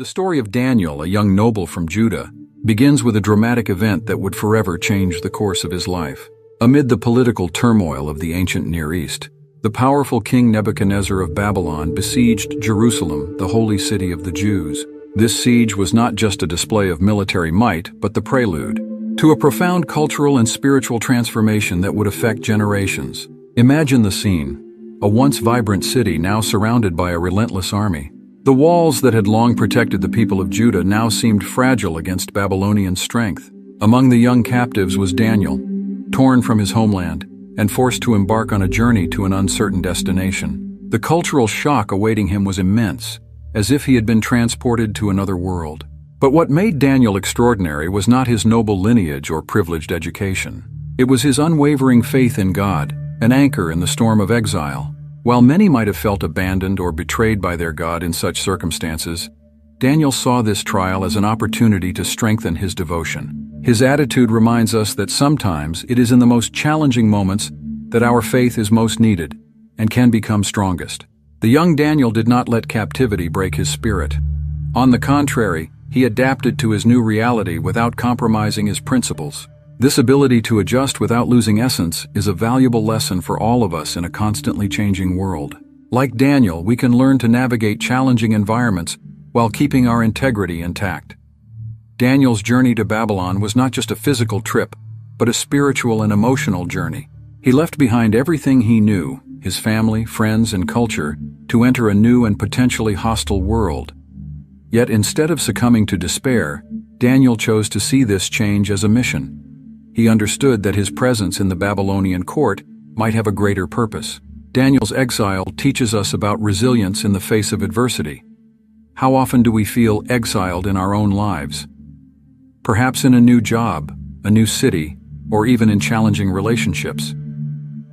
The story of Daniel, a young noble from Judah, begins with a dramatic event that would forever change the course of his life. Amid the political turmoil of the ancient Near East, the powerful King Nebuchadnezzar of Babylon besieged Jerusalem, the holy city of the Jews. This siege was not just a display of military might, but the prelude to a profound cultural and spiritual transformation that would affect generations. Imagine the scene: a once vibrant city now surrounded by a relentless army. The walls that had long protected the people of Judah now seemed fragile against Babylonian strength. Among the young captives was Daniel, torn from his homeland and forced to embark on a journey to an uncertain destination. The cultural shock awaiting him was immense, as if he had been transported to another world. But what made Daniel extraordinary was not his noble lineage or privileged education. It was his unwavering faith in God, an anchor in the storm of exile. While many might have felt abandoned or betrayed by their God in such circumstances, Daniel saw this trial as an opportunity to strengthen his devotion. His attitude reminds us that sometimes it is in the most challenging moments that our faith is most needed and can become strongest. The young Daniel did not let captivity break his spirit. On the contrary, he adapted to his new reality without compromising his principles. This ability to adjust without losing essence is a valuable lesson for all of us in a constantly changing world. Like Daniel, we can learn to navigate challenging environments while keeping our integrity intact. Daniel's journey to Babylon was not just a physical trip, but a spiritual and emotional journey. He left behind everything he knew, his family, friends, and culture, to enter a new and potentially hostile world. Yet instead of succumbing to despair, Daniel chose to see this change as a mission. He understood that his presence in the Babylonian court might have a greater purpose. Daniel's exile teaches us about resilience in the face of adversity. How often do we feel exiled in our own lives? Perhaps in a new job, a new city, or even in challenging relationships.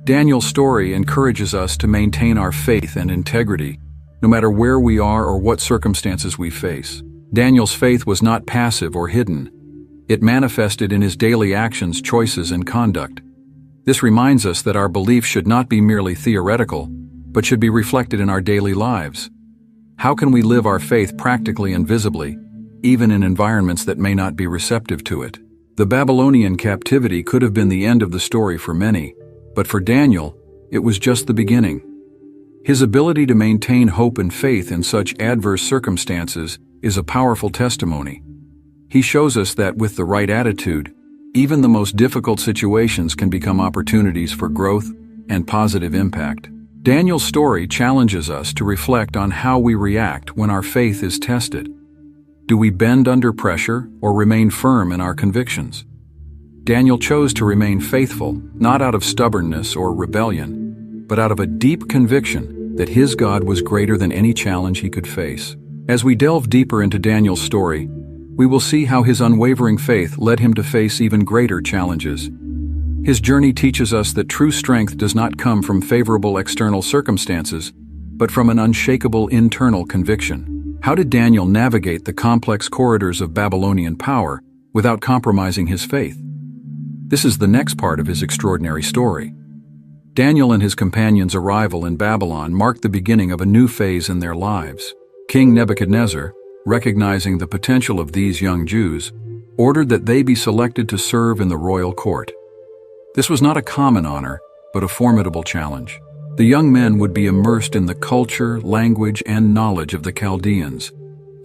Daniel's story encourages us to maintain our faith and integrity, no matter where we are or what circumstances we face. Daniel's faith was not passive or hidden. It manifested in his daily actions, choices, and conduct. This reminds us that our belief should not be merely theoretical, but should be reflected in our daily lives. How can we live our faith practically and visibly, even in environments that may not be receptive to it? The Babylonian captivity could have been the end of the story for many, but for Daniel, it was just the beginning. His ability to maintain hope and faith in such adverse circumstances is a powerful testimony. He shows us that with the right attitude, even the most difficult situations can become opportunities for growth and positive impact. Daniel's story challenges us to reflect on how we react when our faith is tested. Do we bend under pressure or remain firm in our convictions? Daniel chose to remain faithful, not out of stubbornness or rebellion, but out of a deep conviction that his God was greater than any challenge he could face. As we delve deeper into Daniel's story, we will see how his unwavering faith led him to face even greater challenges. His journey teaches us that true strength does not come from favorable external circumstances, but from an unshakable internal conviction. How did Daniel navigate the complex corridors of Babylonian power without compromising his faith? This is the next part of his extraordinary story. Daniel and his companions' arrival in Babylon marked the beginning of a new phase in their lives. King Nebuchadnezzar, recognizing the potential of these young Jews, ordered that they be selected to serve in the royal court. This was not a common honor, but a formidable challenge. The young men would be immersed in the culture, language, and knowledge of the Chaldeans,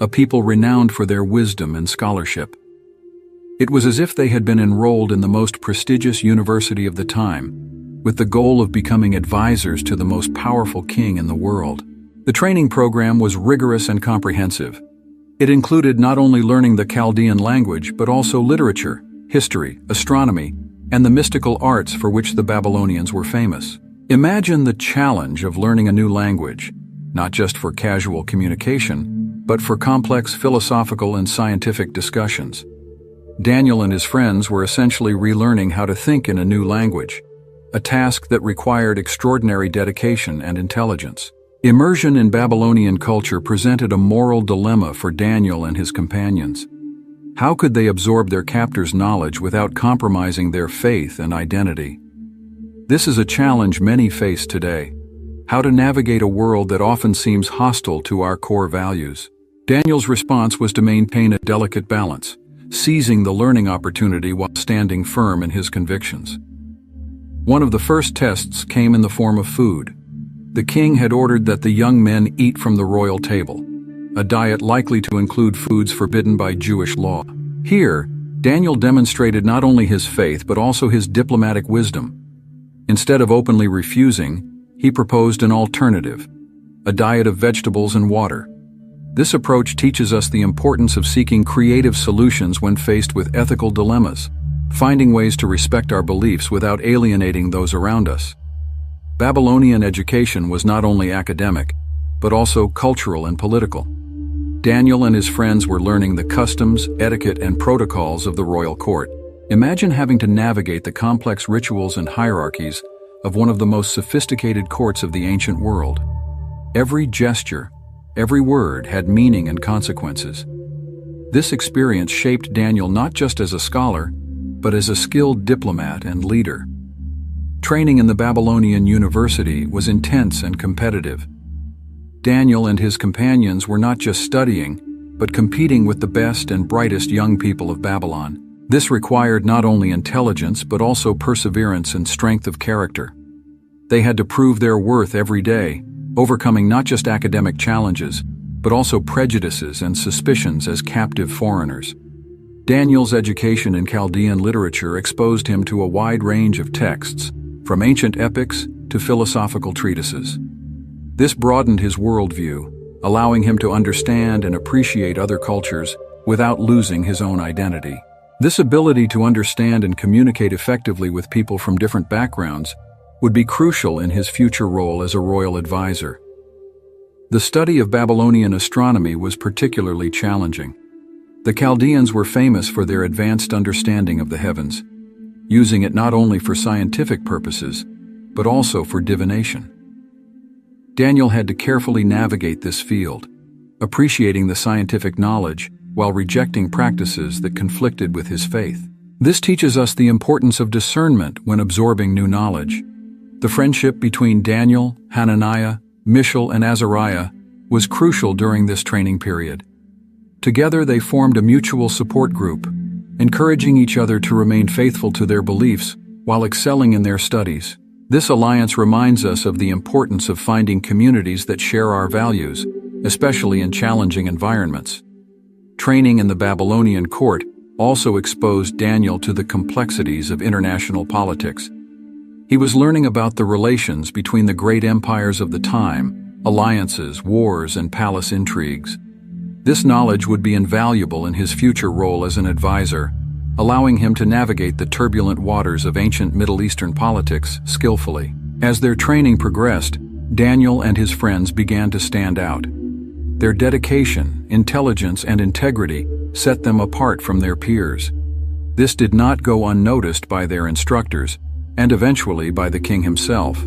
a people renowned for their wisdom and scholarship. It was as if they had been enrolled in the most prestigious university of the time, with the goal of becoming advisors to the most powerful king in the world. The training program was rigorous and comprehensive. It included not only learning the Chaldean language, but also literature, history, astronomy, and the mystical arts for which the Babylonians were famous. Imagine the challenge of learning a new language, not just for casual communication, but for complex philosophical and scientific discussions. Daniel and his friends were essentially relearning how to think in a new language, a task that required extraordinary dedication and intelligence. Immersion in Babylonian culture presented a moral dilemma for Daniel and his companions. How could they absorb their captors' knowledge without compromising their faith and identity? This is a challenge many face today: how to navigate a world that often seems hostile to our core values. Daniel's response was to maintain a delicate balance, seizing the learning opportunity while standing firm in his convictions. One of the first tests came in the form of food. The king had ordered that the young men eat from the royal table, a diet likely to include foods forbidden by Jewish law. Here, Daniel demonstrated not only his faith but also his diplomatic wisdom. Instead of openly refusing, he proposed an alternative, a diet of vegetables and water. This approach teaches us the importance of seeking creative solutions when faced with ethical dilemmas, finding ways to respect our beliefs without alienating those around us. Babylonian education was not only academic, but also cultural and political. Daniel and his friends were learning the customs, etiquette, and protocols of the royal court. Imagine having to navigate the complex rituals and hierarchies of one of the most sophisticated courts of the ancient world. Every gesture, every word had meaning and consequences. This experience shaped Daniel not just as a scholar, but as a skilled diplomat and leader. Training in the Babylonian university was intense and competitive. Daniel and his companions were not just studying, but competing with the best and brightest young people of Babylon. This required not only intelligence but also perseverance and strength of character. They had to prove their worth every day, overcoming not just academic challenges, but also prejudices and suspicions as captive foreigners. Daniel's education in Chaldean literature exposed him to a wide range of texts, from ancient epics to philosophical treatises. This broadened his worldview, allowing him to understand and appreciate other cultures without losing his own identity. This ability to understand and communicate effectively with people from different backgrounds would be crucial in his future role as a royal advisor. The study of Babylonian astronomy was particularly challenging. The Chaldeans were famous for their advanced understanding of the heavens, using it not only for scientific purposes, but also for divination. Daniel had to carefully navigate this field, appreciating the scientific knowledge while rejecting practices that conflicted with his faith. This teaches us the importance of discernment when absorbing new knowledge. The friendship between Daniel, Hananiah, Mishael, and Azariah was crucial during this training period. Together they formed a mutual support group, encouraging each other to remain faithful to their beliefs while excelling in their studies. This alliance reminds us of the importance of finding communities that share our values, especially in challenging environments. Training in the Babylonian court also exposed Daniel to the complexities of international politics. He was learning about the relations between the great empires of the time, alliances, wars, and palace intrigues. This knowledge would be invaluable in his future role as an advisor, allowing him to navigate the turbulent waters of ancient Middle Eastern politics skillfully. As their training progressed, Daniel and his friends began to stand out. Their dedication, intelligence, and integrity set them apart from their peers. This did not go unnoticed by their instructors, and eventually by the king himself.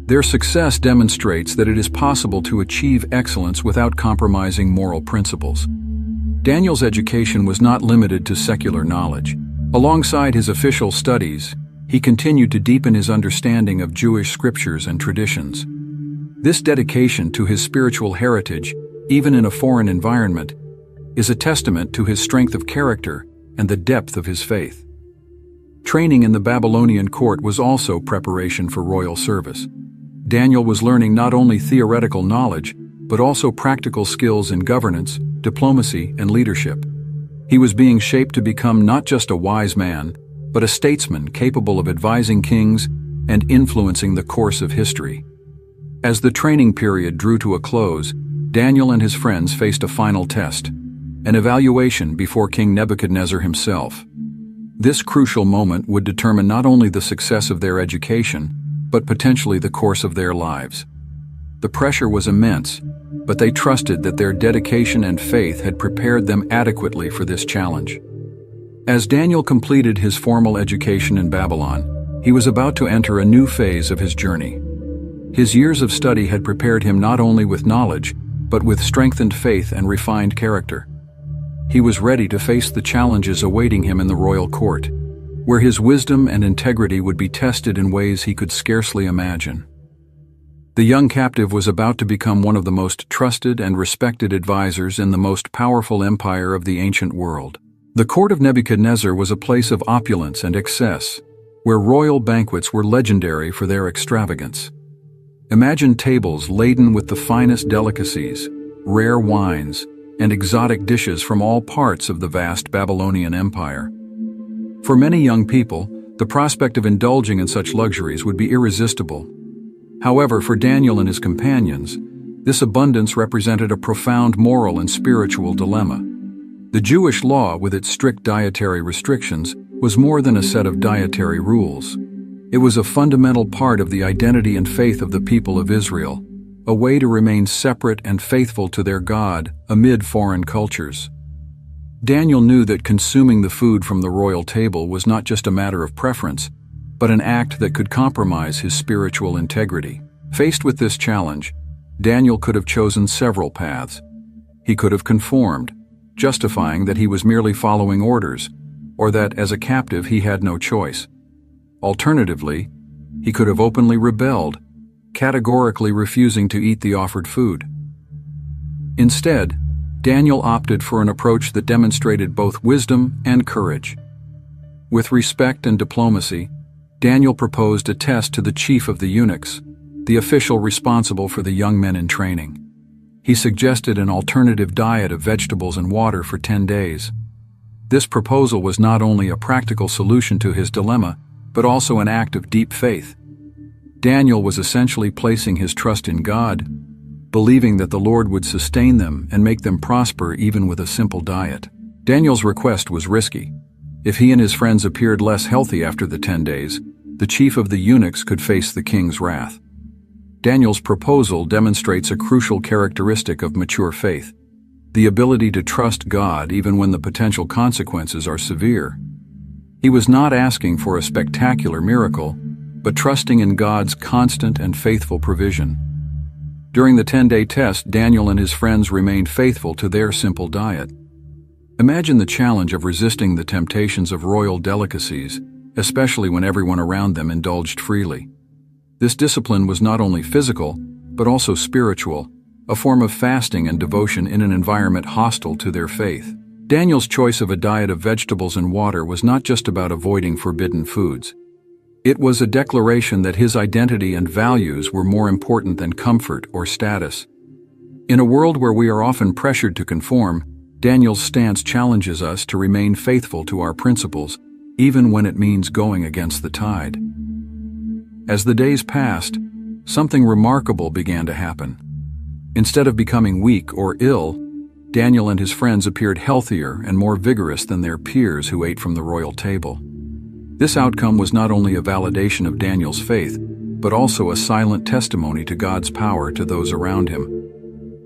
Their success demonstrates that it is possible to achieve excellence without compromising moral principles. Daniel's education was not limited to secular knowledge. Alongside his official studies, he continued to deepen his understanding of Jewish scriptures and traditions. This dedication to his spiritual heritage, even in a foreign environment, is a testament to his strength of character and the depth of his faith. Training in the Babylonian court was also preparation for royal service. Daniel was learning not only theoretical knowledge, but also practical skills in governance, diplomacy, and leadership. He was being shaped to become not just a wise man, but a statesman capable of advising kings and influencing the course of history. As the training period drew to a close, Daniel and his friends faced a final test, an evaluation before King Nebuchadnezzar himself. This crucial moment would determine not only the success of their education, but potentially the course of their lives. The pressure was immense, but they trusted that their dedication and faith had prepared them adequately for this challenge. As Daniel completed his formal education in Babylon, he was about to enter a new phase of his journey. His years of study had prepared him not only with knowledge, but with strengthened faith and refined character. He was ready to face the challenges awaiting him in the royal court, where his wisdom and integrity would be tested in ways he could scarcely imagine. The young captive was about to become one of the most trusted and respected advisors in the most powerful empire of the ancient world. The court of Nebuchadnezzar was a place of opulence and excess, where royal banquets were legendary for their extravagance. Imagine tables laden with the finest delicacies, rare wines, and exotic dishes from all parts of the vast Babylonian Empire. For many young people, the prospect of indulging in such luxuries would be irresistible. However, for Daniel and his companions, this abundance represented a profound moral and spiritual dilemma. The Jewish law, with its strict dietary restrictions, was more than a set of dietary rules. It was a fundamental part of the identity and faith of the people of Israel, a way to remain separate and faithful to their God amid foreign cultures. Daniel knew that consuming the food from the royal table was not just a matter of preference, but an act that could compromise his spiritual integrity. Faced with this challenge, Daniel could have chosen several paths. He could have conformed, justifying that he was merely following orders, or that as a captive he had no choice. Alternatively, he could have openly rebelled, categorically refusing to eat the offered food. Instead, Daniel opted for an approach that demonstrated both wisdom and courage. With respect and diplomacy, Daniel proposed a test to the chief of the eunuchs, the official responsible for the young men in training. He suggested an alternative diet of vegetables and water for 10 days. This proposal was not only a practical solution to his dilemma, but also an act of deep faith. Daniel was essentially placing his trust in God, believing that the Lord would sustain them and make them prosper even with a simple diet. Daniel's request was risky. If he and his friends appeared less healthy after the 10 days, the chief of the eunuchs could face the king's wrath. Daniel's proposal demonstrates a crucial characteristic of mature faith: the ability to trust God even when the potential consequences are severe. He was not asking for a spectacular miracle, but trusting in God's constant and faithful provision. During the 10-day test, Daniel and his friends remained faithful to their simple diet. Imagine the challenge of resisting the temptations of royal delicacies, especially when everyone around them indulged freely. This discipline was not only physical, but also spiritual, a form of fasting and devotion in an environment hostile to their faith. Daniel's choice of a diet of vegetables and water was not just about avoiding forbidden foods. It was a declaration that his identity and values were more important than comfort or status. In a world where we are often pressured to conform, Daniel's stance challenges us to remain faithful to our principles, even when it means going against the tide. As the days passed, something remarkable began to happen. Instead of becoming weak or ill, Daniel and his friends appeared healthier and more vigorous than their peers who ate from the royal table. This outcome was not only a validation of Daniel's faith, but also a silent testimony to God's power to those around him.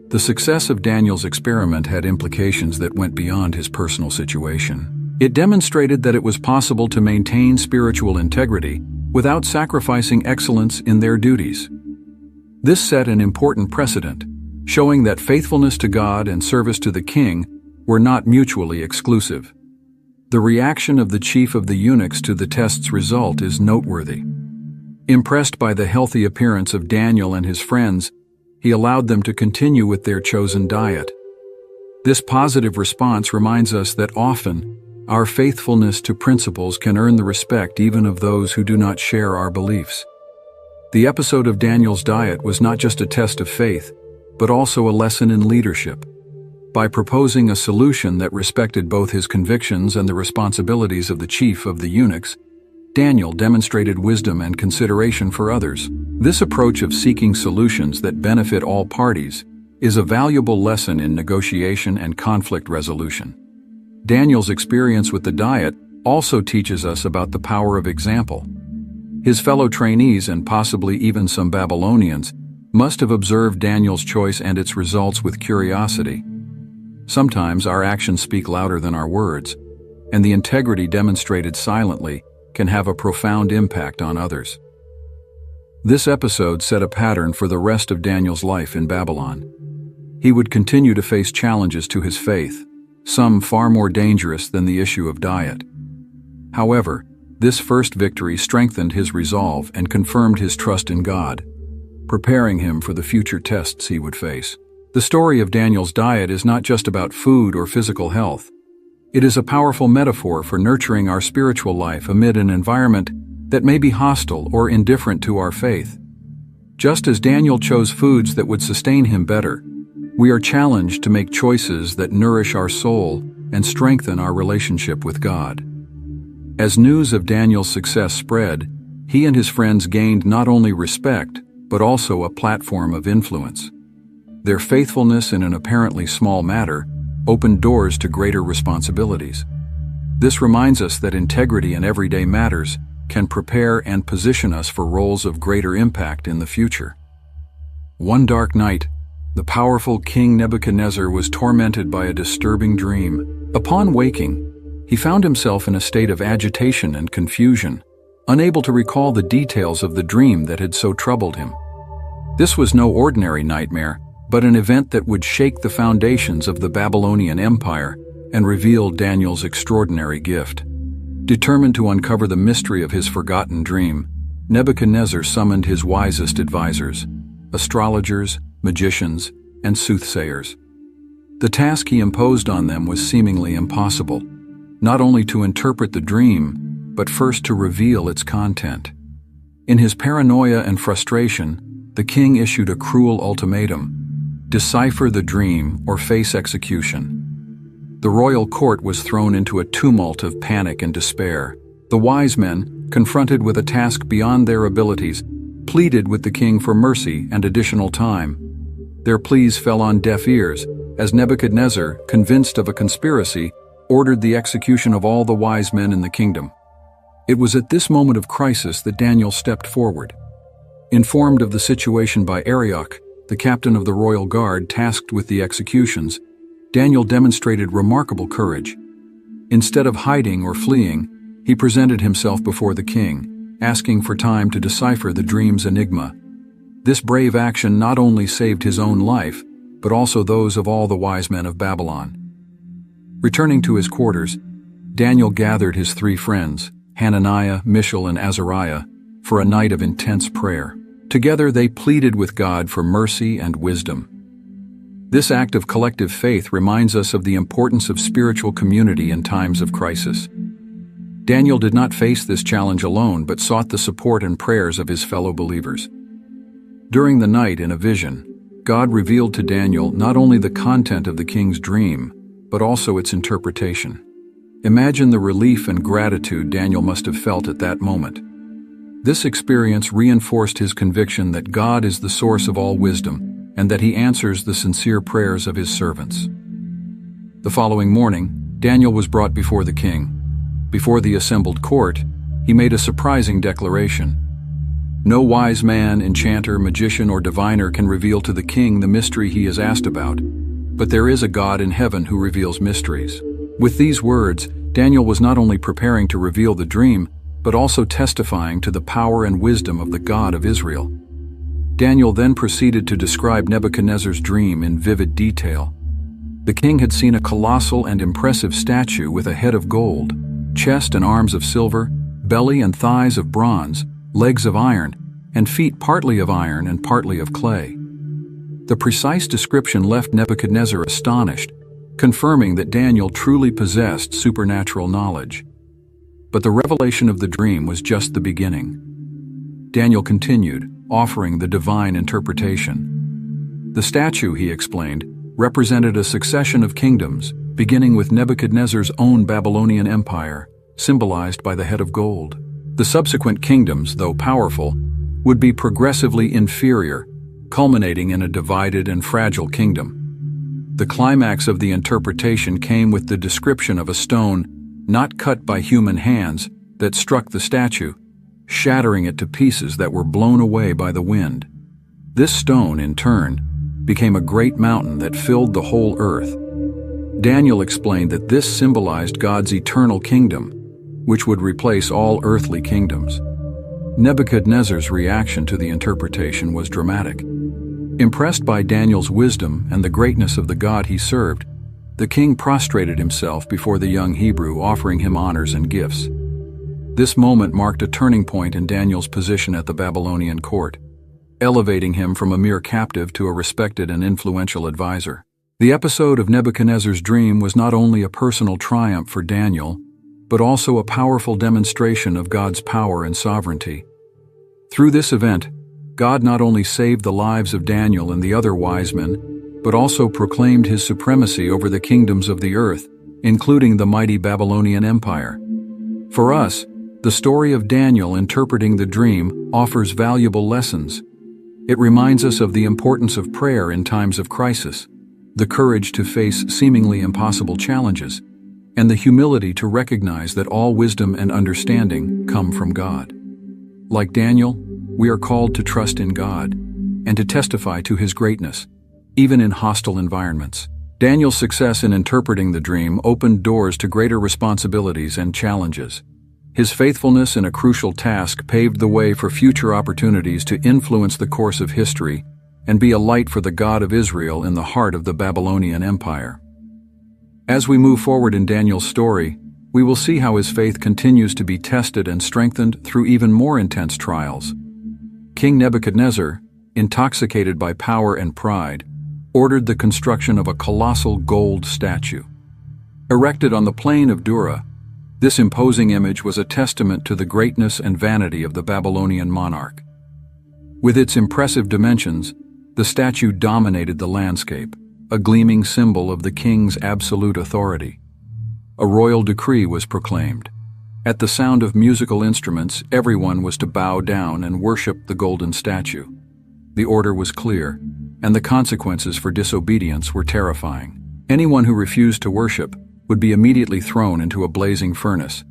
The success of Daniel's experiment had implications that went beyond his personal situation. It demonstrated that it was possible to maintain spiritual integrity without sacrificing excellence in their duties. This set an important precedent, showing that faithfulness to God and service to the king were not mutually exclusive. The reaction of the chief of the eunuchs to the test's result is noteworthy. Impressed by the healthy appearance of Daniel and his friends, he allowed them to continue with their chosen diet. This positive response reminds us that often, our faithfulness to principles can earn the respect even of those who do not share our beliefs. The episode of Daniel's diet was not just a test of faith, but also a lesson in leadership. By proposing a solution that respected both his convictions and the responsibilities of the chief of the eunuchs, Daniel demonstrated wisdom and consideration for others. This approach of seeking solutions that benefit all parties is a valuable lesson in negotiation and conflict resolution. Daniel's experience with the diet also teaches us about the power of example. His fellow trainees and possibly even some Babylonians must have observed Daniel's choice and its results with curiosity. Sometimes our actions speak louder than our words, and the integrity demonstrated silently can have a profound impact on others. This episode set a pattern for the rest of Daniel's life in Babylon. He would continue to face challenges to his faith, some far more dangerous than the issue of diet. However, this first victory strengthened his resolve and confirmed his trust in God. preparing him for the future tests he would face. The story of Daniel's diet is not just about food or physical health. It is a powerful metaphor for nurturing our spiritual life amid an environment that may be hostile or indifferent to our faith. Just as Daniel chose foods that would sustain him better, we are challenged to make choices that nourish our soul and strengthen our relationship with God. As news of Daniel's success spread, he and his friends gained not only respect, but also a platform of influence. Their faithfulness in an apparently small matter opened doors to greater responsibilities. This reminds us that integrity in everyday matters can prepare and position us for roles of greater impact in the future. One dark night, the powerful King Nebuchadnezzar was tormented by a disturbing dream. Upon waking, he found himself in a state of agitation and confusion, unable to recall the details of the dream that had so troubled him. This was no ordinary nightmare, but an event that would shake the foundations of the Babylonian Empire and reveal Daniel's extraordinary gift. Determined to uncover the mystery of his forgotten dream, Nebuchadnezzar summoned his wisest advisors, astrologers, magicians, and soothsayers. The task he imposed on them was seemingly impossible, not only to interpret the dream, but first to reveal its content. In his paranoia and frustration, the king issued a cruel ultimatum: decipher the dream or face execution. The royal court was thrown into a tumult of panic and despair. The wise men, confronted with a task beyond their abilities, pleaded with the king for mercy and additional time. Their pleas fell on deaf ears, as Nebuchadnezzar, convinced of a conspiracy, ordered the execution of all the wise men in the kingdom. It was at this moment of crisis that Daniel stepped forward. Informed of the situation by Arioch, the captain of the royal guard tasked with the executions, Daniel demonstrated remarkable courage. Instead of hiding or fleeing, he presented himself before the king, asking for time to decipher the dream's enigma. This brave action not only saved his own life, but also those of all the wise men of Babylon. Returning to his quarters, Daniel gathered his 3 friends, Hananiah, Mishael, and Azariah, for a night of intense prayer. Together they pleaded with God for mercy and wisdom. This act of collective faith reminds us of the importance of spiritual community in times of crisis. Daniel did not face this challenge alone, but sought the support and prayers of his fellow believers. During the night, in a vision, God revealed to Daniel not only the content of the king's dream, but also its interpretation. Imagine the relief and gratitude Daniel must have felt at that moment. This experience reinforced his conviction that God is the source of all wisdom, and that he answers the sincere prayers of his servants. The following morning, Daniel was brought before the king. Before the assembled court, he made a surprising declaration. No wise man, enchanter, magician, or diviner can reveal to the king the mystery he is asked about, but there is a God in heaven who reveals mysteries. With these words, Daniel was not only preparing to reveal the dream, but also testifying to the power and wisdom of the God of Israel. Daniel then proceeded to describe Nebuchadnezzar's dream in vivid detail. The king had seen a colossal and impressive statue with a head of gold, chest and arms of silver, belly and thighs of bronze, legs of iron, and feet partly of iron and partly of clay. The precise description left Nebuchadnezzar astonished, confirming that Daniel truly possessed supernatural knowledge. But the revelation of the dream was just the beginning. Daniel continued, offering the divine interpretation. The statue, he explained, represented a succession of kingdoms, beginning with Nebuchadnezzar's own Babylonian empire, symbolized by the head of gold. The subsequent kingdoms, though powerful, would be progressively inferior, culminating in a divided and fragile kingdom. The climax of the interpretation came with the description of a stone, not cut by human hands, that struck the statue, shattering it to pieces that were blown away by the wind. This stone, in turn, became a great mountain that filled the whole earth. Daniel explained that this symbolized God's eternal kingdom, which would replace all earthly kingdoms. Nebuchadnezzar's reaction to the interpretation was dramatic. Impressed by Daniel's wisdom and the greatness of the God he served, the king prostrated himself before the young Hebrew, offering him honors and gifts. This moment marked a turning point in Daniel's position at the Babylonian court. elevating him from a mere captive to a respected and influential advisor. The episode of Nebuchadnezzar's dream was not only a personal triumph for Daniel, but also a powerful demonstration of God's power and sovereignty. Through this event, God not only saved the lives of Daniel and the other wise men, but also proclaimed his supremacy over the kingdoms of the earth, including the mighty Babylonian Empire. For us, the story of Daniel interpreting the dream offers valuable lessons. It reminds us of the importance of prayer in times of crisis, the courage to face seemingly impossible challenges, and the humility to recognize that all wisdom and understanding come from God. Like Daniel, we are called to trust in God and to testify to his greatness, even in hostile environments. Daniel's success in interpreting the dream opened doors to greater responsibilities and challenges. His faithfulness in a crucial task paved the way for future opportunities to influence the course of history and be a light for the God of Israel in the heart of the Babylonian Empire. As we move forward in Daniel's story, we will see how his faith continues to be tested and strengthened through even more intense trials. King Nebuchadnezzar, intoxicated by power and pride, ordered the construction of a colossal gold statue. Erected on the plain of Dura, this imposing image was a testament to the greatness and vanity of the Babylonian monarch. With its impressive dimensions, the statue dominated the landscape, a gleaming symbol of the king's absolute authority. A royal decree was proclaimed. At the sound of musical instruments, everyone was to bow down and worship the golden statue. The order was clear, and the consequences for disobedience were terrifying. Anyone who refused to worship would be immediately thrown into a blazing furnace.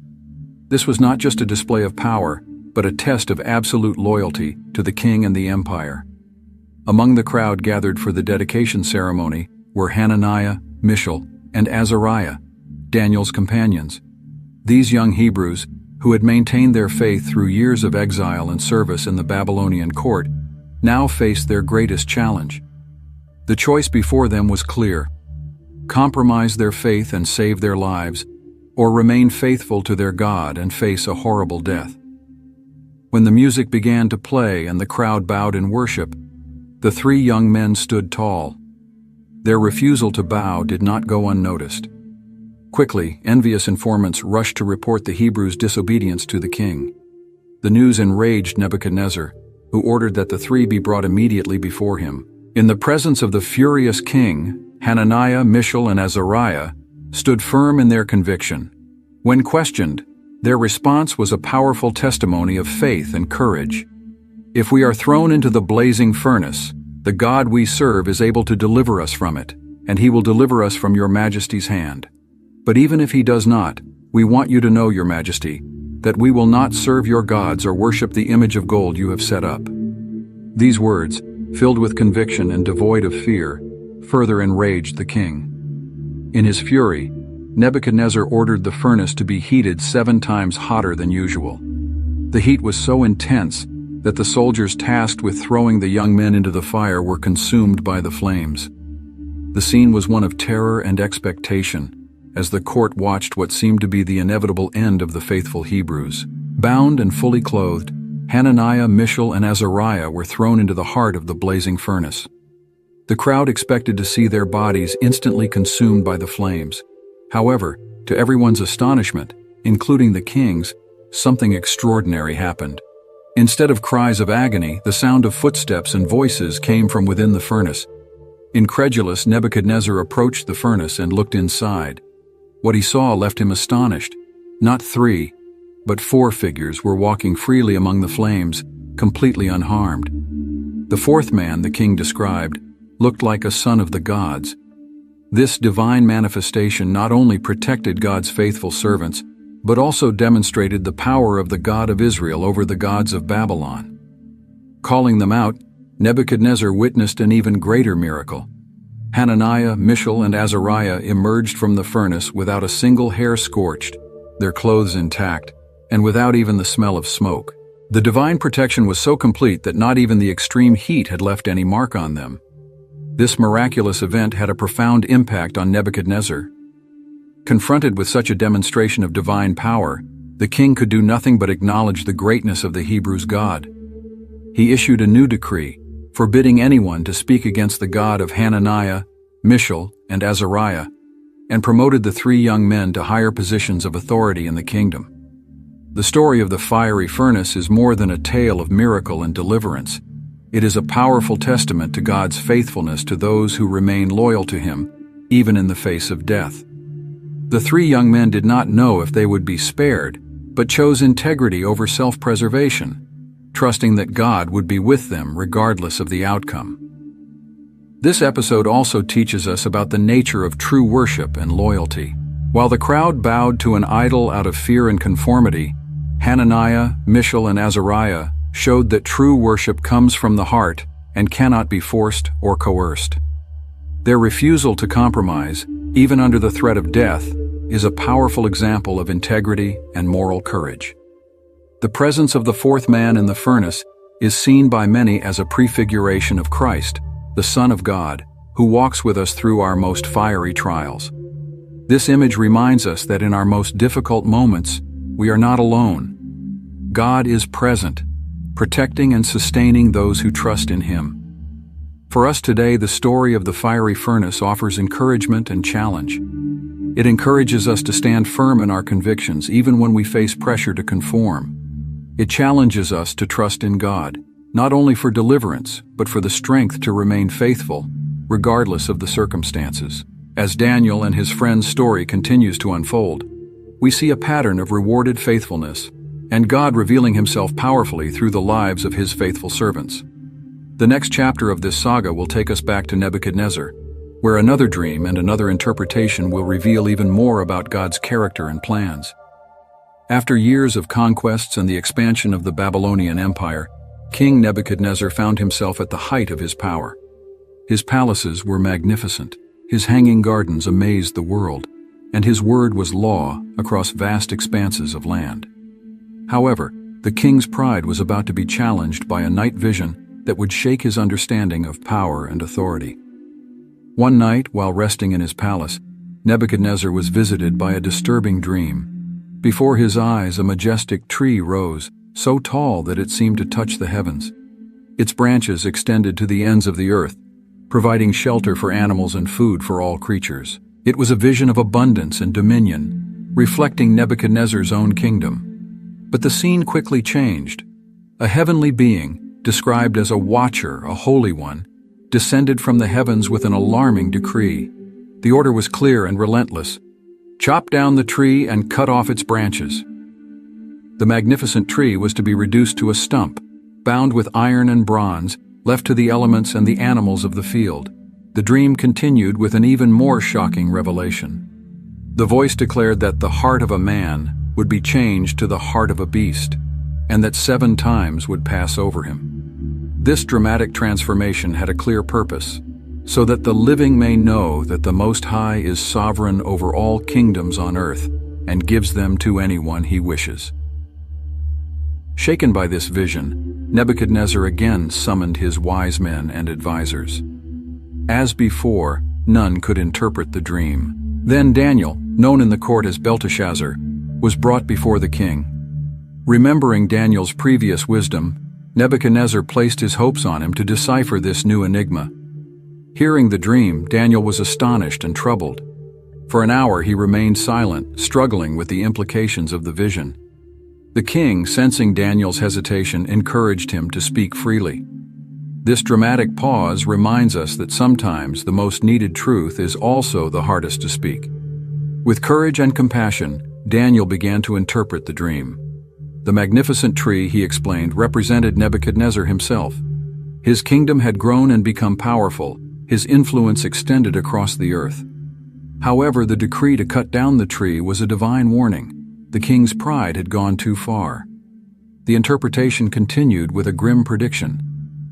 This was not just a display of power, but a test of absolute loyalty to the king and the empire. Among the crowd gathered for the dedication ceremony were Hananiah, Mishael, and Azariah, Daniel's companions. These young Hebrews, who had maintained their faith through years of exile and service in the Babylonian court, now faced their greatest challenge. The choice before them was clear: compromise their faith and save their lives, or remain faithful to their God and face a horrible death. When the music began to play and the crowd bowed in worship, the three young men stood tall. Their refusal to bow did not go unnoticed. Quickly, envious informants rushed to report the Hebrews' disobedience to the king. The news enraged Nebuchadnezzar, who ordered that the three be brought immediately before him. In the presence of the furious king, Hananiah, Mishael, and Azariah stood firm in their conviction. When questioned, their response was a powerful testimony of faith and courage. If we are thrown into the blazing furnace, the God we serve is able to deliver us from it, and he will deliver us from your majesty's hand. But even if he does not, we want you to know, your majesty, that we will not serve your gods or worship the image of gold you have set up. These words, filled with conviction and devoid of fear, further enraged the king. In his fury, Nebuchadnezzar ordered the furnace to be heated 7 times hotter than usual. The heat was so intense that the soldiers tasked with throwing the young men into the fire were consumed by the flames. The scene was one of terror and expectation, as the court watched what seemed to be the inevitable end of the faithful Hebrews. Bound and fully clothed, Hananiah, Mishael, and Azariah were thrown into the heart of the blazing furnace. The crowd expected to see their bodies instantly consumed by the flames. However, to everyone's astonishment, including the king's, something extraordinary happened. Instead of cries of agony, the sound of footsteps and voices came from within the furnace. Incredulous, Nebuchadnezzar approached the furnace and looked inside. What he saw left him astonished. Not 3, but 4 figures were walking freely among the flames, completely unharmed. The 4th man the king described looked like a son of the gods. This divine manifestation not only protected God's faithful servants, but also demonstrated the power of the God of Israel over the gods of Babylon. Calling them out, Nebuchadnezzar witnessed an even greater miracle. Hananiah, Mishael, and Azariah emerged from the furnace without a single hair scorched, their clothes intact, and without even the smell of smoke. The divine protection was so complete that not even the extreme heat had left any mark on them. This miraculous event had a profound impact on Nebuchadnezzar. Confronted with such a demonstration of divine power, the king could do nothing but acknowledge the greatness of the Hebrews' God. he issued a new decree, forbidding anyone to speak against the God of Hananiah, Mishael, and Azariah, and promoted the 3 young men to higher positions of authority in the kingdom. The story of the fiery furnace is more than a tale of miracle and deliverance. It is a powerful testament to God's faithfulness to those who remain loyal to Him, even in the face of death. The 3 young men did not know if they would be spared, but chose integrity over self-preservation, trusting that God would be with them regardless of the outcome. This episode also teaches us about the nature of true worship and loyalty. While the crowd bowed to an idol out of fear and conformity, Hananiah, Mishael, and Azariah showed that true worship comes from the heart and cannot be forced or coerced. Their refusal to compromise, even under the threat of death, is a powerful example of integrity and moral courage. The presence of the 4th man in the furnace is seen by many as a prefiguration of Christ, the Son of God, who walks with us through our most fiery trials. This image reminds us that in our most difficult moments, we are not alone. God is present, protecting and sustaining those who trust in Him. For us today, the story of the fiery furnace offers encouragement and challenge. It encourages us to stand firm in our convictions even when we face pressure to conform. It challenges us to trust in God, not only for deliverance, but for the strength to remain faithful, regardless of the circumstances. As Daniel and his friend's story continues to unfold, we see a pattern of rewarded faithfulness, and God revealing Himself powerfully through the lives of His faithful servants. The next chapter of this saga will take us back to Nebuchadnezzar, where another dream and another interpretation will reveal even more about God's character and plans. After years of conquests and the expansion of the Babylonian Empire, King Nebuchadnezzar found himself at the height of his power. His palaces were magnificent, his hanging gardens amazed the world, and his word was law across vast expanses of land. However, the king's pride was about to be challenged by a night vision that would shake his understanding of power and authority. One night, while resting in his palace, Nebuchadnezzar was visited by a disturbing dream. Before his eyes, a majestic tree rose, so tall that it seemed to touch the heavens. Its branches extended to the ends of the earth, providing shelter for animals and food for all creatures. It was a vision of abundance and dominion, reflecting Nebuchadnezzar's own kingdom. But the scene quickly changed. A heavenly being, described as a watcher, a holy one, descended from the heavens with an alarming decree. The order was clear and relentless. Chop down the tree and cut off its branches. The magnificent tree was to be reduced to a stump, bound with iron and bronze, left to the elements and the animals of the field. The dream continued with an even more shocking revelation. The voice declared that the heart of a man would be changed to the heart of a beast, and that 7 times would pass over him. This dramatic transformation had a clear purpose, so that the living may know that the Most High is sovereign over all kingdoms on earth and gives them to anyone He wishes. Shaken by this vision, Nebuchadnezzar again summoned his wise men and advisors. As before, none could interpret the dream. Then Daniel, known in the court as Belteshazzar, was brought before the king. Remembering Daniel's previous wisdom, Nebuchadnezzar placed his hopes on him to decipher this new enigma. Hearing the dream, Daniel was astonished and troubled. For an hour he remained silent, struggling with the implications of the vision. The king, sensing Daniel's hesitation, encouraged him to speak freely. This dramatic pause reminds us that sometimes the most needed truth is also the hardest to speak. With courage and compassion, Daniel began to interpret the dream. The magnificent tree, he explained, represented Nebuchadnezzar himself. His kingdom had grown and become powerful, his influence extended across the earth. However, the decree to cut down the tree was a divine warning. The king's pride had gone too far. The interpretation continued with a grim prediction.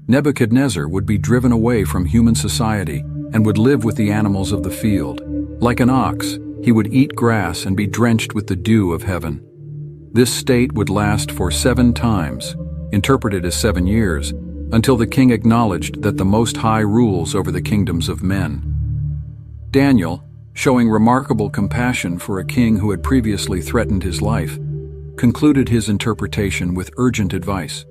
Nebuchadnezzar would be driven away from human society and would live with the animals of the field. Like an ox, he would eat grass and be drenched with the dew of heaven. This state would last for 7 times, interpreted as 7 years, until the king acknowledged that the Most High rules over the kingdoms of men. Daniel, showing remarkable compassion for a king who had previously threatened his life, concluded his interpretation with urgent advice.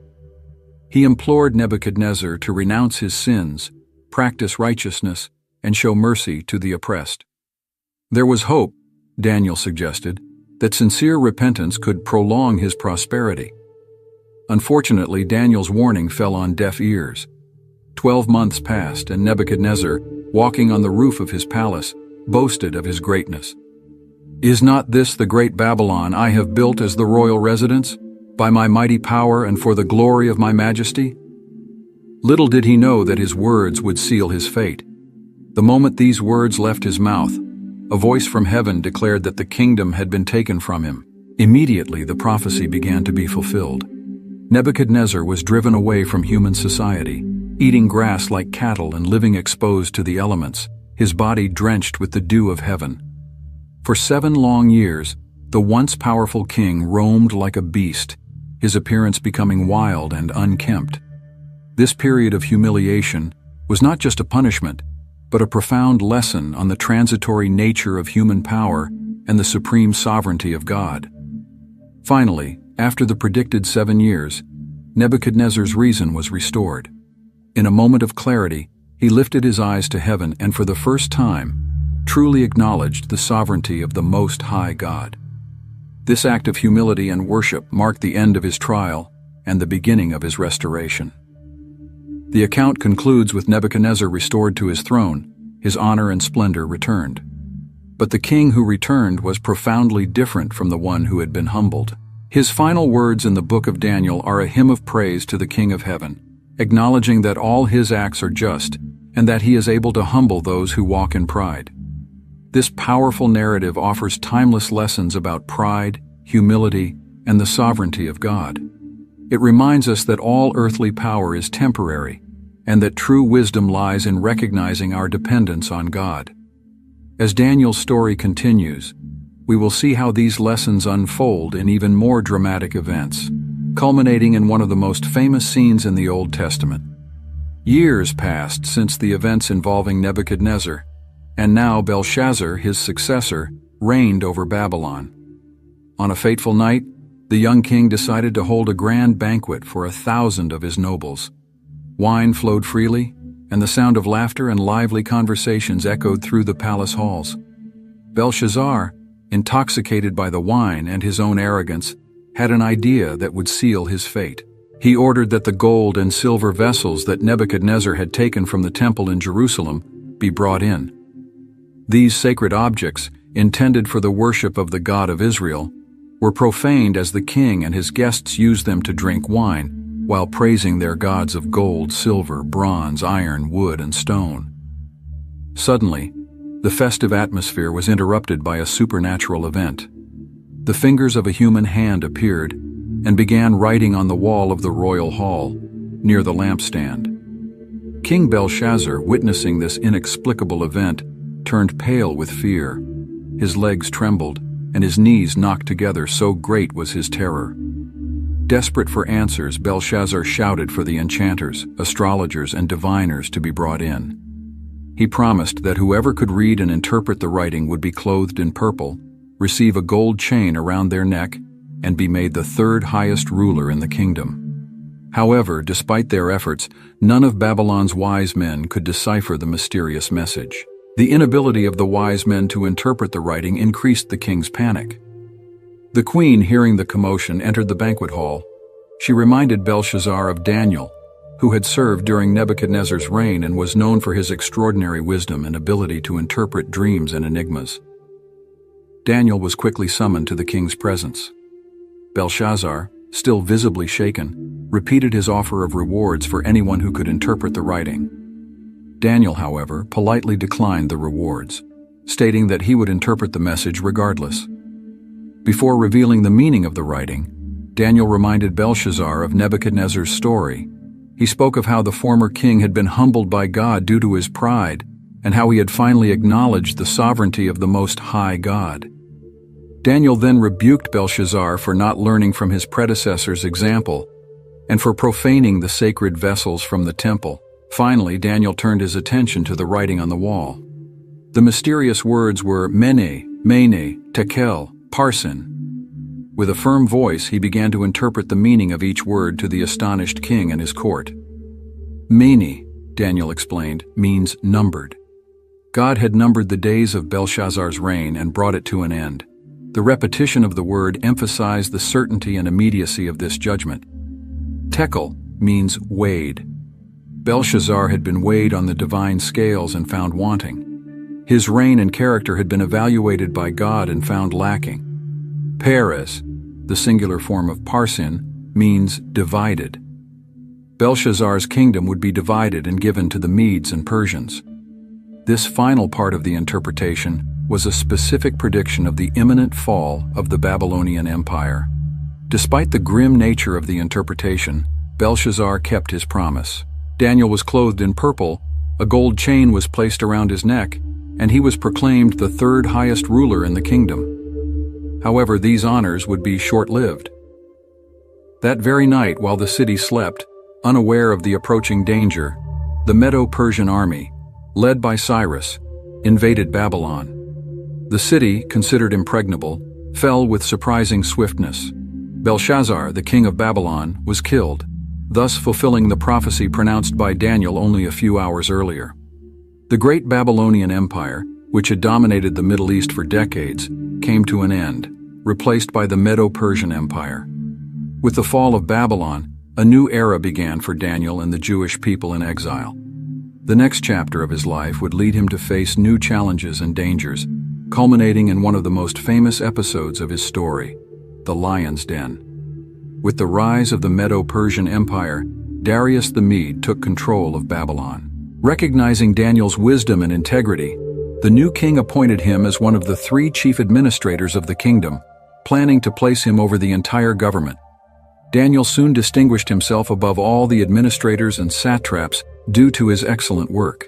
He implored Nebuchadnezzar to renounce his sins, practice righteousness, and show mercy to the oppressed. There was hope, Daniel suggested, that sincere repentance could prolong his prosperity. Unfortunately, Daniel's warning fell on deaf ears. 12 months passed, and Nebuchadnezzar, walking on the roof of his palace, boasted of his greatness. "Is not this the great Babylon I have built as the royal residence, by my mighty power and for the glory of my majesty?" Little did he know that his words would seal his fate. The moment these words left his mouth, a voice from heaven declared that the kingdom had been taken from him. Immediately, the prophecy began to be fulfilled. Nebuchadnezzar was driven away from human society, eating grass like cattle and living exposed to the elements, his body drenched with the dew of heaven. For 7 long years, the once powerful king roamed like a beast, his appearance becoming wild and unkempt. This period of humiliation was not just a punishment, but a profound lesson on the transitory nature of human power and the supreme sovereignty of God. Finally, after the predicted 7 years, Nebuchadnezzar's reason was restored. In a moment of clarity, he lifted his eyes to heaven and for the first time, truly acknowledged the sovereignty of the Most High God. This act of humility and worship marked the end of his trial and the beginning of his restoration. The account concludes with Nebuchadnezzar restored to his throne, his honor and splendor returned. But the king who returned was profoundly different from the one who had been humbled. His final words in the book of Daniel are a hymn of praise to the King of Heaven, acknowledging that all his acts are just and that he is able to humble those who walk in pride. This powerful narrative offers timeless lessons about pride, humility, and the sovereignty of God. It reminds us that all earthly power is temporary, and that true wisdom lies in recognizing our dependence on God. As Daniel's story continues, we will see how these lessons unfold in even more dramatic events, culminating in one of the most famous scenes in the Old Testament. Years passed since the events involving Nebuchadnezzar, and now Belshazzar, his successor, reigned over Babylon. On a fateful night, the young king decided to hold a grand banquet for 1,000 of his nobles. Wine flowed freely, and the sound of laughter and lively conversations echoed through the palace halls. Belshazzar, intoxicated by the wine and his own arrogance, had an idea that would seal his fate. He ordered that the gold and silver vessels that Nebuchadnezzar had taken from the temple in Jerusalem be brought in. These sacred objects, intended for the worship of the God of Israel, were profaned as the king and his guests used them to drink wine, while praising their gods of gold, silver, bronze, iron, wood, and stone. Suddenly, the festive atmosphere was interrupted by a supernatural event. The fingers of a human hand appeared and began writing on the wall of the royal hall, near the lampstand. King Belshazzar, witnessing this inexplicable event, turned pale with fear. His legs trembled, and his knees knocked together, so great was his terror. Desperate for answers, Belshazzar shouted for the enchanters, astrologers, and diviners to be brought in. He promised that whoever could read and interpret the writing would be clothed in purple, receive a gold chain around their neck, and be made the 3rd highest ruler in the kingdom. However, despite their efforts, none of Babylon's wise men could decipher the mysterious message. The inability of the wise men to interpret the writing increased the king's panic. The queen, hearing the commotion, entered the banquet hall. She reminded Belshazzar of Daniel, who had served during Nebuchadnezzar's reign and was known for his extraordinary wisdom and ability to interpret dreams and enigmas. Daniel was quickly summoned to the king's presence. Belshazzar, still visibly shaken, repeated his offer of rewards for anyone who could interpret the writing. Daniel, however, politely declined the rewards, stating that he would interpret the message regardless. Before revealing the meaning of the writing, Daniel reminded Belshazzar of Nebuchadnezzar's story. He spoke of how the former king had been humbled by God due to his pride, and how he had finally acknowledged the sovereignty of the Most High God. Daniel then rebuked Belshazzar for not learning from his predecessor's example, and for profaning the sacred vessels from the temple. Finally, Daniel turned his attention to the writing on the wall. The mysterious words were Mene, Mene, Tekel, Parsin. With a firm voice, he began to interpret the meaning of each word to the astonished king and his court. Mene, Daniel explained, means numbered. God had numbered the days of Belshazzar's reign and brought it to an end. The repetition of the word emphasized the certainty and immediacy of this judgment. Tekel means weighed. Belshazzar had been weighed on the divine scales and found wanting. His reign and character had been evaluated by God and found lacking. Peres, the singular form of Parsin, means divided. Belshazzar's kingdom would be divided and given to the Medes and Persians. This final part of the interpretation was a specific prediction of the imminent fall of the Babylonian Empire. Despite the grim nature of the interpretation, Belshazzar kept his promise. Daniel was clothed in purple, a gold chain was placed around his neck, and he was proclaimed the third highest ruler in the kingdom. However, these honors would be short-lived. That very night, while the city slept, unaware of the approaching danger, the Medo-Persian army, led by Cyrus, invaded Babylon. The city, considered impregnable, fell with surprising swiftness. Belshazzar, the king of Babylon, was killed, thus fulfilling the prophecy pronounced by Daniel only a few hours earlier. The great Babylonian Empire, which had dominated the Middle East for decades, came to an end, replaced by the Medo-Persian Empire. With the fall of Babylon, a new era began for Daniel and the Jewish people in exile. The next chapter of his life would lead him to face new challenges and dangers, culminating in one of the most famous episodes of his story, the Lion's Den. With the rise of the Medo-Persian Empire, Darius the Mede took control of Babylon. Recognizing Daniel's wisdom and integrity, the new king appointed him as one of the 3 chief administrators of the kingdom, planning to place him over the entire government. Daniel soon distinguished himself above all the administrators and satraps due to his excellent work.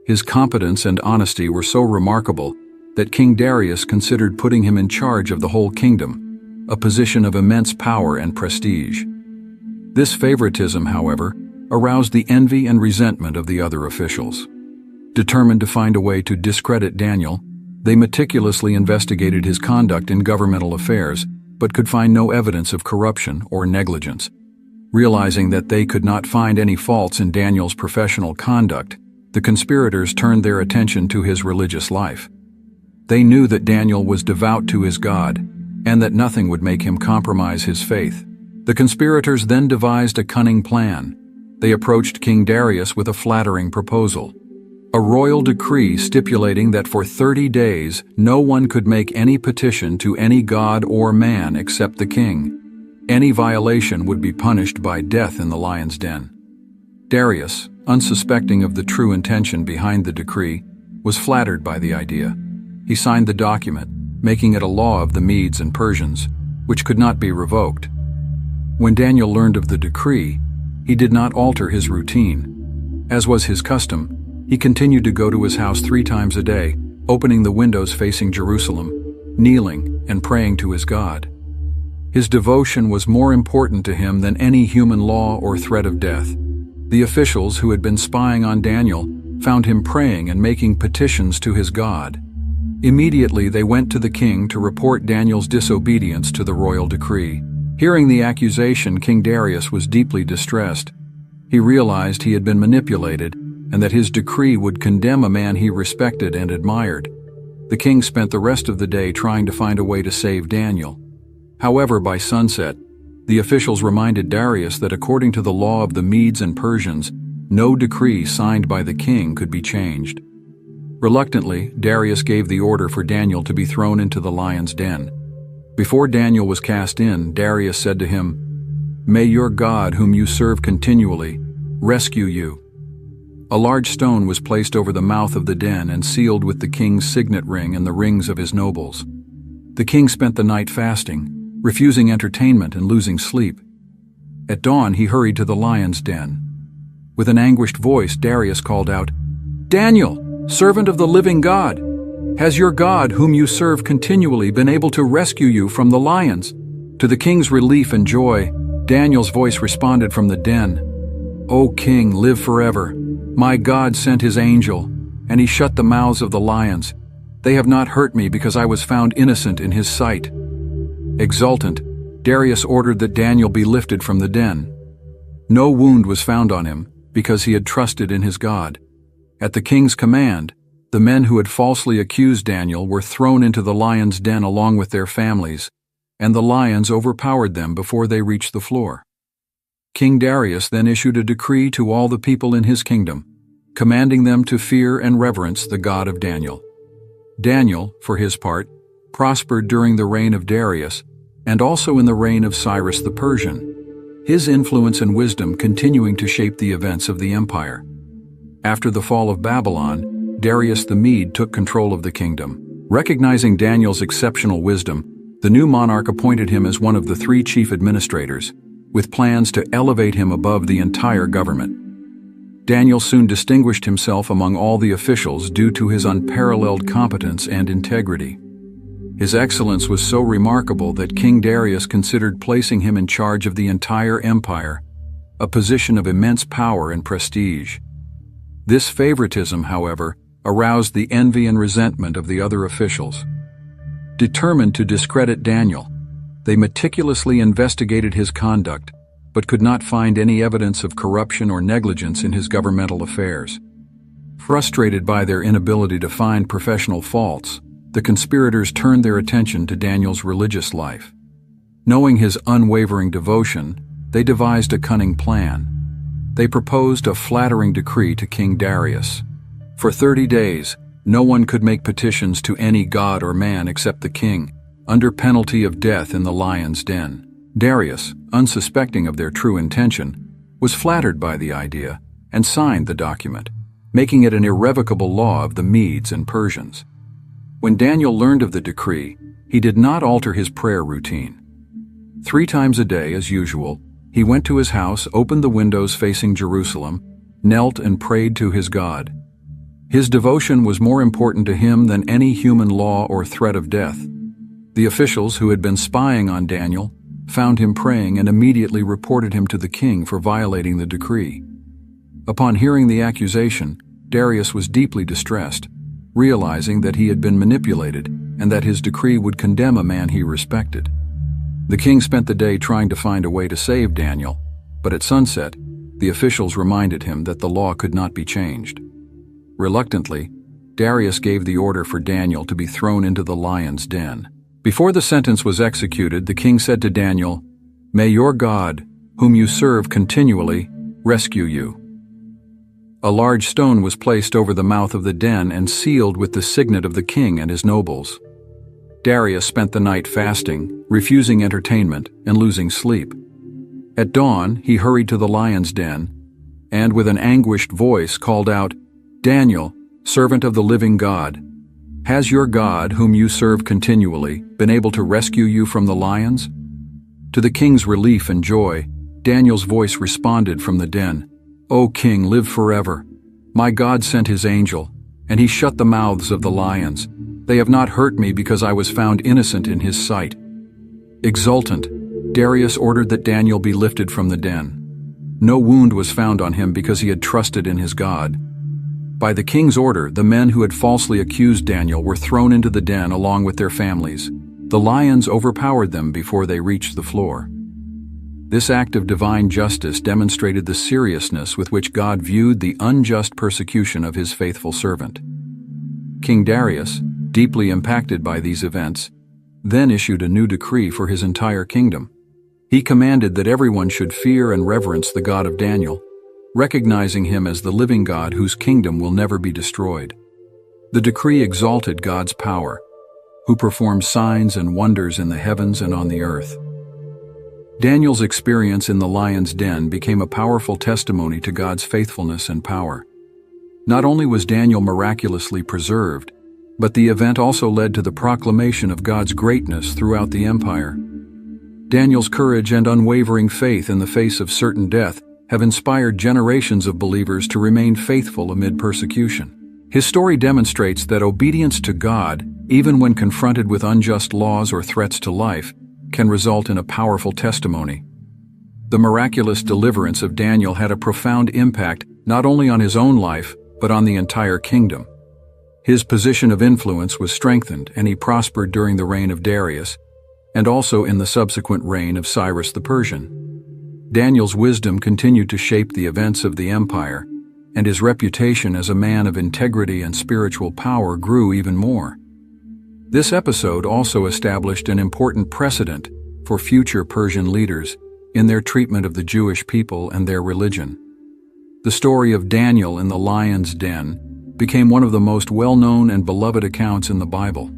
His competence and honesty were so remarkable that King Darius considered putting him in charge of the whole kingdom, a position of immense power and prestige. This favoritism, however, aroused the envy and resentment of the other officials. Determined to find a way to discredit Daniel, they meticulously investigated his conduct in governmental affairs, but could find no evidence of corruption or negligence. Realizing that they could not find any faults in Daniel's professional conduct, the conspirators turned their attention to his religious life. They knew that Daniel was devout to his God, and that nothing would make him compromise his faith. The conspirators then devised a cunning plan. They approached King Darius with a flattering proposal. A royal decree stipulating that for 30 days no one could make any petition to any god or man except the king. Any violation would be punished by death in the lion's den. Darius, unsuspecting of the true intention behind the decree, was flattered by the idea. He signed the document, making it a law of the Medes and Persians, which could not be revoked. When Daniel learned of the decree, he did not alter his routine. As was his custom, he continued to go to his house 3 times a day, opening the windows facing Jerusalem, kneeling and praying to his God. His devotion was more important to him than any human law or threat of death. The officials who had been spying on Daniel found him praying and making petitions to his God. Immediately they went to the king to report Daniel's disobedience to the royal decree. Hearing the accusation, King Darius was deeply distressed. He realized he had been manipulated and that his decree would condemn a man he respected and admired. The king spent the rest of the day trying to find a way to save Daniel. However, by sunset, the officials reminded Darius that according to the law of the Medes and Persians, no decree signed by the king could be changed. Reluctantly, Darius gave the order for Daniel to be thrown into the lion's den. Before Daniel was cast in, Darius said to him, "May your God, whom you serve continually, rescue you." A large stone was placed over the mouth of the den and sealed with the king's signet ring and the rings of his nobles. The king spent the night fasting, refusing entertainment and losing sleep. At dawn, he hurried to the lion's den. With an anguished voice, Darius called out, "Daniel, servant of the living God, has your God, whom you serve continually, been able to rescue you from the lions?" To the king's relief and joy, Daniel's voice responded from the den, "O king, live forever. My God sent his angel, and he shut the mouths of the lions. They have not hurt me because I was found innocent in his sight." Exultant, Darius ordered that Daniel be lifted from the den. No wound was found on him, because he had trusted in his God. At the king's command, the men who had falsely accused Daniel were thrown into the lion's den along with their families, and the lions overpowered them before they reached the floor. King Darius then issued a decree to all the people in his kingdom, commanding them to fear and reverence the God of Daniel. Daniel, for his part, prospered during the reign of Darius, and also in the reign of Cyrus the Persian, his influence and wisdom continuing to shape the events of the empire. After the fall of Babylon, Darius the Mede took control of the kingdom. Recognizing Daniel's exceptional wisdom, the new monarch appointed him as one of the 3 chief administrators, with plans to elevate him above the entire government. Daniel soon distinguished himself among all the officials due to his unparalleled competence and integrity. His excellence was so remarkable that King Darius considered placing him in charge of the entire empire, a position of immense power and prestige. This favoritism, however, aroused the envy and resentment of the other officials. Determined to discredit Daniel, they meticulously investigated his conduct, but could not find any evidence of corruption or negligence in his governmental affairs. Frustrated by their inability to find professional faults, the conspirators turned their attention to Daniel's religious life. Knowing his unwavering devotion, they devised a cunning plan. They proposed a flattering decree to King Darius. For 30 days, no one could make petitions to any god or man except the king, under penalty of death in the lion's den. Darius, unsuspecting of their true intention, was flattered by the idea and signed the document, making it an irrevocable law of the Medes and Persians. When Daniel learned of the decree, he did not alter his prayer routine. 3 times a day, as usual, he went to his house, opened the windows facing Jerusalem, knelt and prayed to his God. His devotion was more important to him than any human law or threat of death. The officials who had been spying on Daniel found him praying and immediately reported him to the king for violating the decree. Upon hearing the accusation, Darius was deeply distressed, realizing that he had been manipulated and that his decree would condemn a man he respected. The king spent the day trying to find a way to save Daniel, but at sunset, the officials reminded him that the law could not be changed. Reluctantly, Darius gave the order for Daniel to be thrown into the lion's den. Before the sentence was executed, the king said to Daniel, "May your God, whom you serve continually, rescue you." A large stone was placed over the mouth of the den and sealed with the signet of the king and his nobles. Darius spent the night fasting, refusing entertainment, and losing sleep. At dawn, he hurried to the lion's den, and with an anguished voice called out, "Daniel, servant of the living God, has your God, whom you serve continually, been able to rescue you from the lions?" To the king's relief and joy, Daniel's voice responded from the den, "O king, live forever. My God sent his angel, and he shut the mouths of the lions. They have not hurt me because I was found innocent in his sight." Exultant, Darius ordered that Daniel be lifted from the den. No wound was found on him because he had trusted in his God. By the king's order, the men who had falsely accused Daniel were thrown into the den along with their families. The lions overpowered them before they reached the floor. This act of divine justice demonstrated the seriousness with which God viewed the unjust persecution of his faithful servant. King Darius, deeply impacted by these events, then issued a new decree for his entire kingdom. He commanded that everyone should fear and reverence the God of Daniel, recognizing him as the living God whose kingdom will never be destroyed. The decree exalted God's power, who performs signs and wonders in the heavens and on the earth. Daniel's experience in the lion's den became a powerful testimony to God's faithfulness and power. Not only was Daniel miraculously preserved, but the event also led to the proclamation of God's greatness throughout the empire. Daniel's courage and unwavering faith in the face of certain death have inspired generations of believers to remain faithful amid persecution. His story demonstrates that obedience to God, even when confronted with unjust laws or threats to life, can result in a powerful testimony. The miraculous deliverance of Daniel had a profound impact not only on his own life, but on the entire kingdom. His position of influence was strengthened, and he prospered during the reign of Darius, and also in the subsequent reign of Cyrus the Persian. Daniel's wisdom continued to shape the events of the empire, and his reputation as a man of integrity and spiritual power grew even more. This episode also established an important precedent for future Persian leaders in their treatment of the Jewish people and their religion. The story of Daniel in the lion's den became one of the most well-known and beloved accounts in the Bible.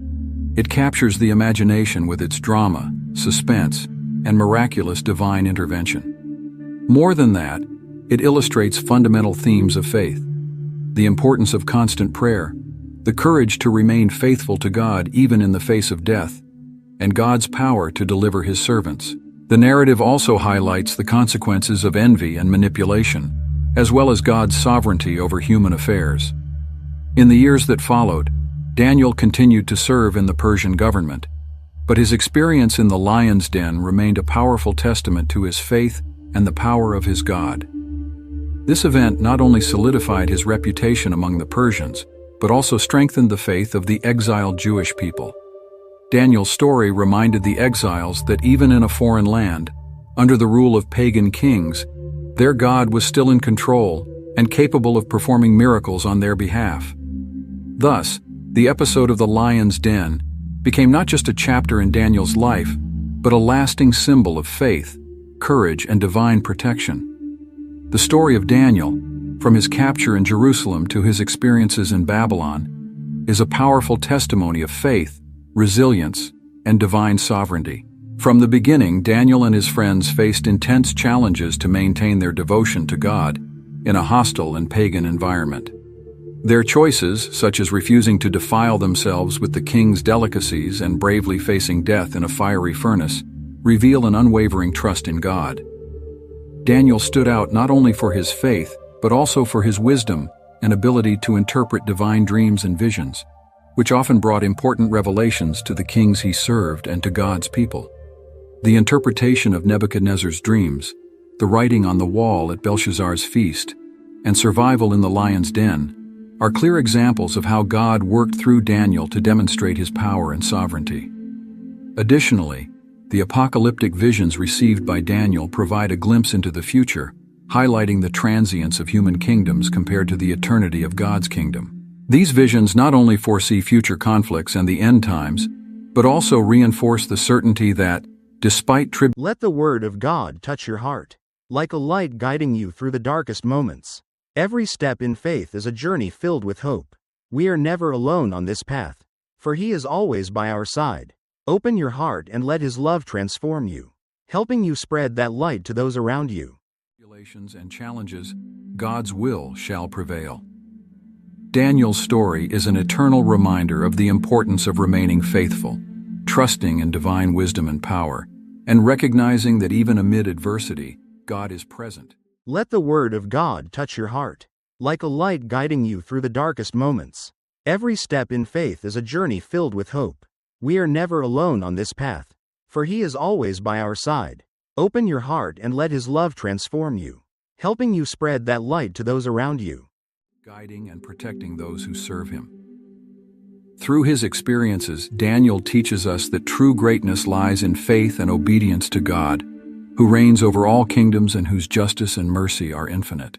It captures the imagination with its drama, suspense, and miraculous divine intervention. More than that, it illustrates fundamental themes of faith: the importance of constant prayer, the courage to remain faithful to God even in the face of death, and God's power to deliver His servants. The narrative also highlights the consequences of envy and manipulation, as well as God's sovereignty over human affairs. In the years that followed, Daniel continued to serve in the Persian government, but his experience in the lion's den remained a powerful testament to his faith and the power of his God. This event not only solidified his reputation among the Persians, but also strengthened the faith of the exiled Jewish people. Daniel's story reminded the exiles that even in a foreign land, under the rule of pagan kings, their God was still in control and capable of performing miracles on their behalf. Thus, the episode of the lion's den became not just a chapter in Daniel's life, but a lasting symbol of faith, courage, and divine protection. The story of Daniel, from his capture in Jerusalem to his experiences in Babylon, is a powerful testimony of faith, resilience, and divine sovereignty. From the beginning, Daniel and his friends faced intense challenges to maintain their devotion to God in a hostile and pagan environment. Their choices, such as refusing to defile themselves with the king's delicacies and bravely facing death in a fiery furnace, reveal an unwavering trust in God. Daniel stood out not only for his faith, but also for his wisdom and ability to interpret divine dreams and visions, which often brought important revelations to the kings he served and to God's people. The interpretation of Nebuchadnezzar's dreams, the writing on the wall at Belshazzar's feast, and survival in the lion's den are clear examples of how God worked through Daniel to demonstrate His power and sovereignty. Additionally, the apocalyptic visions received by Daniel provide a glimpse into the future, highlighting the transience of human kingdoms compared to the eternity of God's kingdom. These visions not only foresee future conflicts and the end times, but also reinforce the certainty that, despite tribulation, let the Word of God touch your heart, like a light guiding you through the darkest moments. Every step in faith is a journey filled with hope. We are never alone on this path, for He is always by our side. Open your heart and let His love transform you, helping you spread that light to those around you. Tribulations and challenges, God's will shall prevail. Daniel's story is an eternal reminder of the importance of remaining faithful, trusting in divine wisdom and power, and recognizing that even amid adversity, God is present. Let the Word of God touch your heart, like a light guiding you through the darkest moments. Every step in faith is a journey filled with hope. We are never alone on this path, for He is always by our side. Open your heart and let His love transform you, helping you spread that light to those around you. Guiding and protecting those who serve Him. Through his experiences, Daniel teaches us that true greatness lies in faith and obedience to God, who reigns over all kingdoms and whose justice and mercy are infinite.